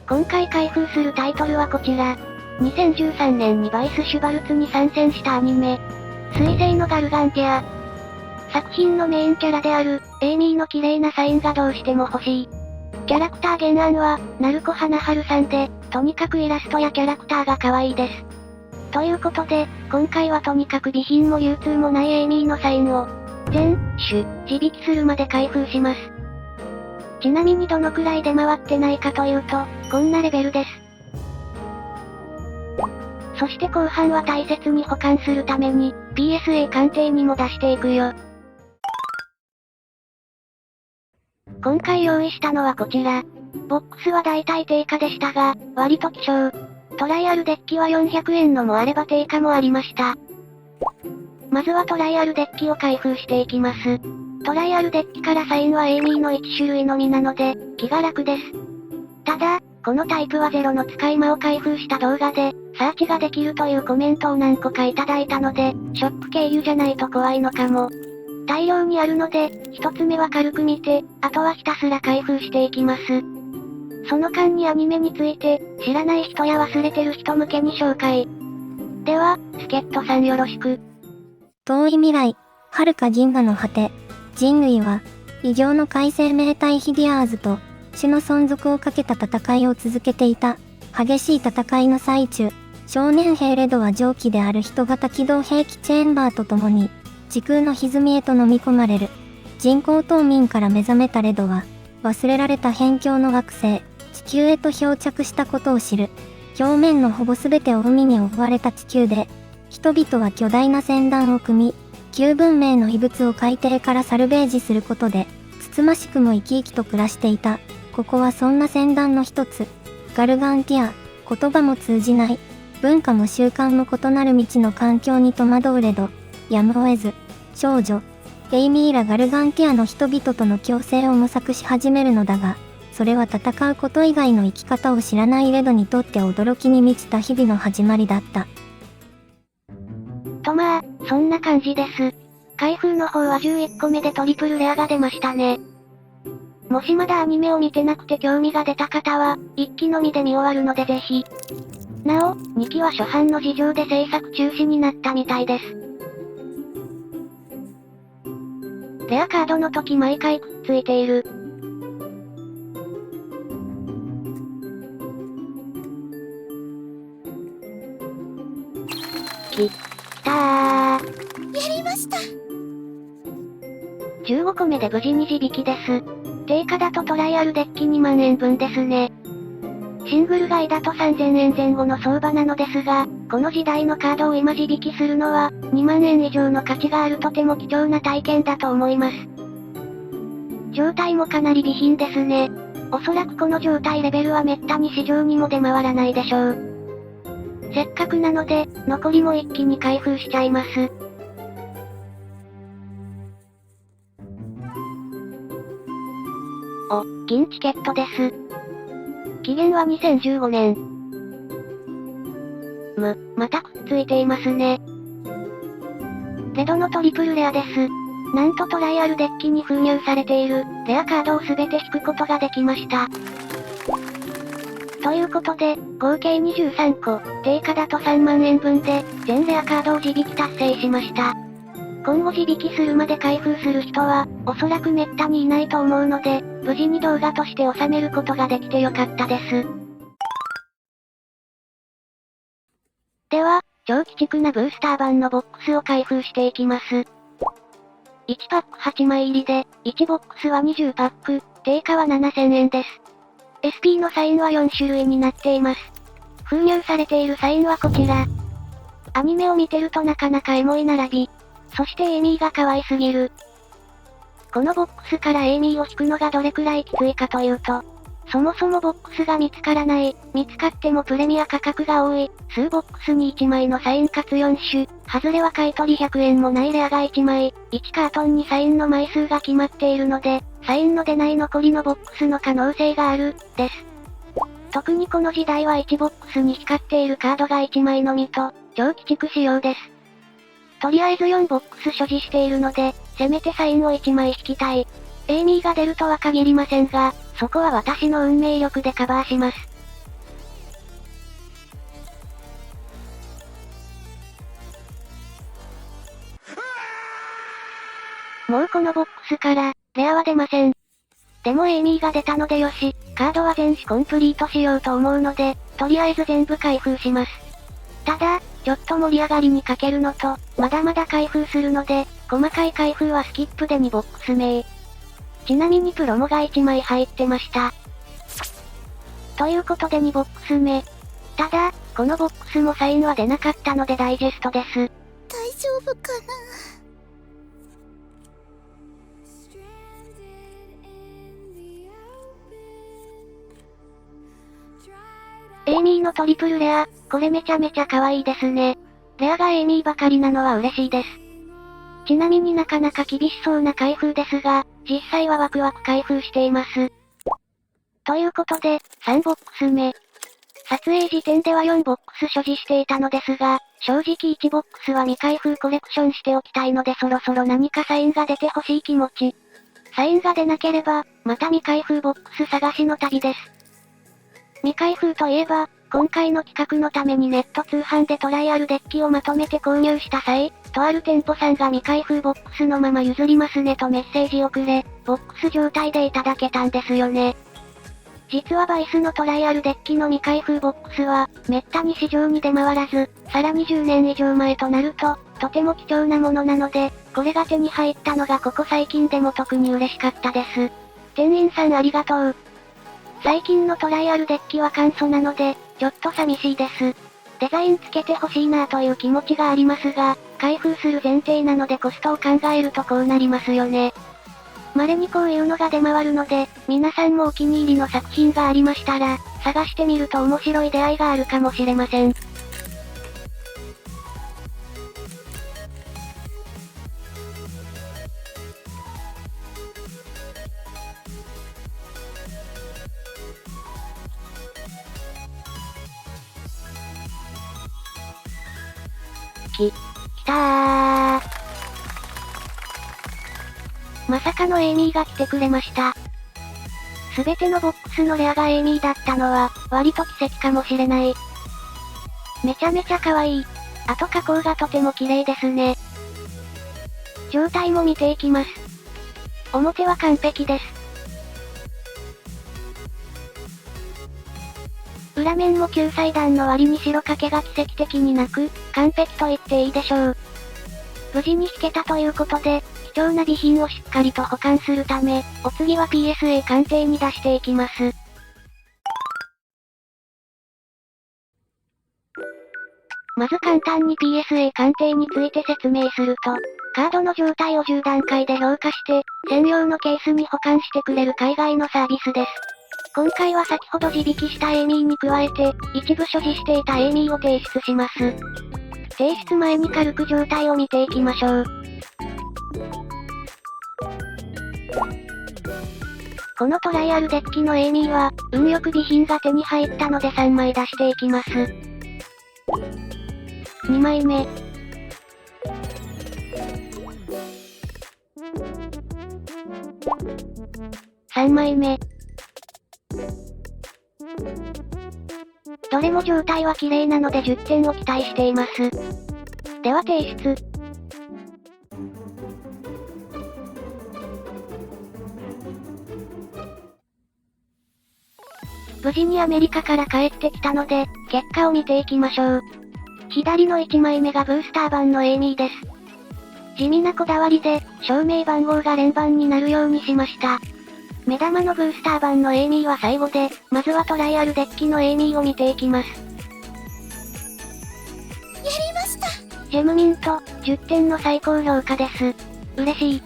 今回開封するタイトルはこちら。2013年にバイス・シュバルツに参戦したアニメ、水星のガルガンティア。作品のメインキャラである、エイミーの綺麗なサインがどうしても欲しい。キャラクター原案は、鳴子花春さんで、とにかくイラストやキャラクターが可愛いです。ということで、今回はとにかく備品も流通もないエイミーのサインを、全種、自引きするまで開封します。ちなみにどのくらい出回ってないかというと、こんなレベルです。そして後半は大切に保管するために、PSA 鑑定にも出していくよ。今回用意したのはこちら。ボックスは大体定価でしたが、割と希少。トライアルデッキは400円のもあれば定価もありました。まずはトライアルデッキを開封していきます。トライアルデッキからサインはエイミーの1種類のみなので、気が楽です。ただ、このタイプはゼロの使い魔を開封した動画で、サーチができるというコメントを何個かいただいたので、ショップ経由じゃないと怖いのかも。大量にあるので、一つ目は軽く見て、あとはひたすら開封していきます。その間にアニメについて、知らない人や忘れてる人向けに紹介。では、助っ人さんよろしく。遠い未来、遥か銀河の果て、人類は、異形の海生命体ヒディアーズと、種の存続をかけた戦いを続けていた。激しい戦いの最中、少年兵レドは上記である人型機動兵器チェーンバーと共に、時空の歪みへと飲み込まれる。人工冬眠から目覚めたレドは、忘れられた辺境の惑星、地球へと漂着したことを知る。表面のほぼ全てを海に覆われた地球で、人々は巨大な船団を組み、旧文明の遺物を海底からサルベージすることで、つつましくも生き生きと暮らしていた。ここはそんな船団の一つ。ガルガンティア、言葉も通じない。文化も習慣も異なる未知の環境に戸惑うレド。やむを得ず、少女、エイミーラ・ガルガンティアの人々との共生を模索し始めるのだが、それは戦うこと以外の生き方を知らないレドにとって驚きに満ちた日々の始まりだった。とまあ、そんな感じです。開封の方は11個目でトリプルレアが出ましたね。もしまだアニメを見てなくて興味が出た方は、1期のみで見終わるのでぜひ。なお、2期は初版の事情で制作中止になったみたいです。レアカードの時毎回くっついている。きたー。やりました。15個目で無事に自引きです。定価だとトライアルデッキ2万円分ですね。シングル買いだと3000円前後の相場なのですが、この時代のカードを今自引きするのは、2万円以上の価値があるとても貴重な体験だと思います。状態もかなり備品ですね。おそらくこの状態レベルはめったに市場にも出回らないでしょう。せっかくなので、残りも一気に開封しちゃいます。お、銀チケットです。期限は2015年。またくっついていますね。レドのトリプルレアです。なんとトライアルデッキに封入されている、レアカードをすべて引くことができました。ということで、合計23個、定価だと3万円分で、全レアカードを自引き達成しました。今後自引きするまで開封する人は、おそらくめったにいないと思うので、無事に動画として収めることができてよかったです。では、超鬼畜なブースター版のボックスを開封していきます。1パック8枚入りで、1ボックスは20パック、定価は7000円です。SP のサインは4種類になっています。封入されているサインはこちら。アニメを見てるとなかなかエモい並び。そしてエイミーが可愛すぎる。このボックスからエイミーを引くのがどれくらいきついかというと、そもそもボックスが見つからない、見つかってもプレミア価格が多い、数ボックスに1枚のサインかつ4種、外れは買い取り100円もないレアが1枚、1カートンにサインの枚数が決まっているので、サインの出ない残りのボックスの可能性がある、です。特にこの時代は1ボックスに光っているカードが1枚のみと、超鬼畜仕様です。とりあえず4ボックス所持しているので、せめてサインを1枚引きたい。エイミーが出るとは限りませんが、そこは私の運命力でカバーします。もうこのボックスから、レアは出ません。でもエイミーが出たのでよし、カードは全種コンプリートしようと思うので、とりあえず全部開封します。ただ、ちょっと盛り上がりに欠けるのと、まだまだ開封するので、細かい開封はスキップで2ボックス目。ちなみにプロモが1枚入ってました。ということで2ボックス目。ただ、このボックスもサインは出なかったのでダイジェストです。大丈夫かな。エイミーのトリプルレア、これめちゃめちゃ可愛いですね。レアがエイミーばかりなのは嬉しいです。ちなみになかなか厳しそうな開封ですが、実際はワクワク開封しています。ということで、3ボックス目。撮影時点では4ボックス所持していたのですが、正直1ボックスは未開封コレクションしておきたいのでそろそろ何かサインが出てほしい気持ち。サインが出なければ、また未開封ボックス探しの旅です。未開封といえば、今回の企画のためにネット通販でトライアルデッキをまとめて購入した際、とある店舗さんが未開封ボックスのまま譲りますねとメッセージをくれ、ボックス状態でいただけたんですよね。実はバイスのトライアルデッキの未開封ボックスは、めったに市場に出回らず、さらに10年以上前となると、とても貴重なものなので、これが手に入ったのがここ最近でも特に嬉しかったです。店員さんありがとう。最近のトライアルデッキは簡素なので、ちょっと寂しいです。デザインつけてほしいなという気持ちがありますが、開封する前提なのでコストを考えるとこうなりますよね。稀にこういうのが出回るので、皆さんもお気に入りの作品がありましたら、探してみると面白い出会いがあるかもしれません。きたー。まさかのエイミーが来てくれました。すべてのボックスのレアがエイミーだったのは、割と奇跡かもしれない。めちゃめちゃ可愛い。あと加工がとても綺麗ですね。状態も見ていきます。表は完璧です。裏面も救済弾の割に白掛けが奇跡的になく、完璧と言っていいでしょう。無事に引けたということで、貴重な備品をしっかりと保管するため、お次は PSA 鑑定に出していきます。まず簡単に PSA 鑑定について説明すると、カードの状態を10段階で評価して、専用のケースに保管してくれる海外のサービスです。今回は先ほど自引きしたエイミーに加えて、一部所持していたエイミーを提出します。提出前に軽く状態を見ていきましょう。このトライアルデッキのエイミーは、運よく備品が手に入ったので3枚出していきます。2枚目。3枚目。どれも状態は綺麗なので10点を期待しています。では提出。無事にアメリカから帰ってきたので、結果を見ていきましょう。左の1枚目がブースター版のエイミーです。地味なこだわりで、証明番号が連番になるようにしました。目玉のブースター版のエイミーは最後で、まずはトライアルデッキのエイミーを見ていきます。やりました。ジェムミント、10点の最高評価です。嬉しい。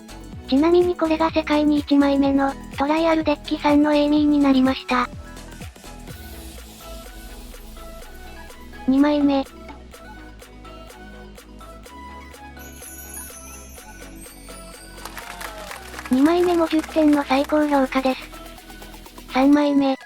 ちなみにこれが世界に1枚目の、トライアルデッキさんのエイミーになりました。2枚目。2枚目も10点の最高評価です。3枚目。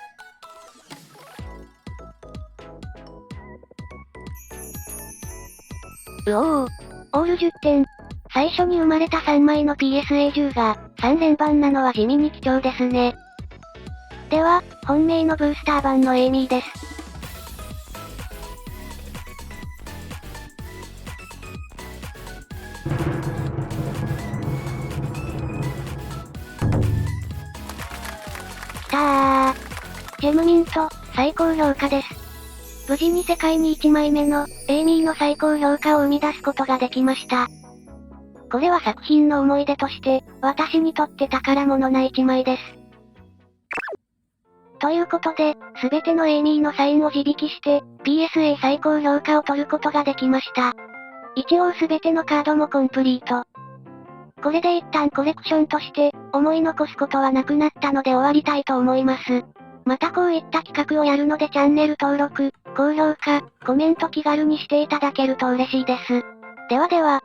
オール10点。最初に生まれた3枚の PSA10 が、3連番なのは地味に貴重ですね。では、本命のブースター版のエイミーです。ジェムミント、最高評価です。無事に世界に1枚目の、エイミーの最高評価を生み出すことができました。これは作品の思い出として、私にとって宝物な1枚です。ということで、すべてのエイミーのサインを自引きして、PSA 最高評価を取ることができました。一応すべてのカードもコンプリート。これで一旦コレクションとして、思い残すことはなくなったので終わりたいと思います。またこういった企画をやるのでチャンネル登録、高評価、コメント気軽にしていただけると嬉しいです。ではでは。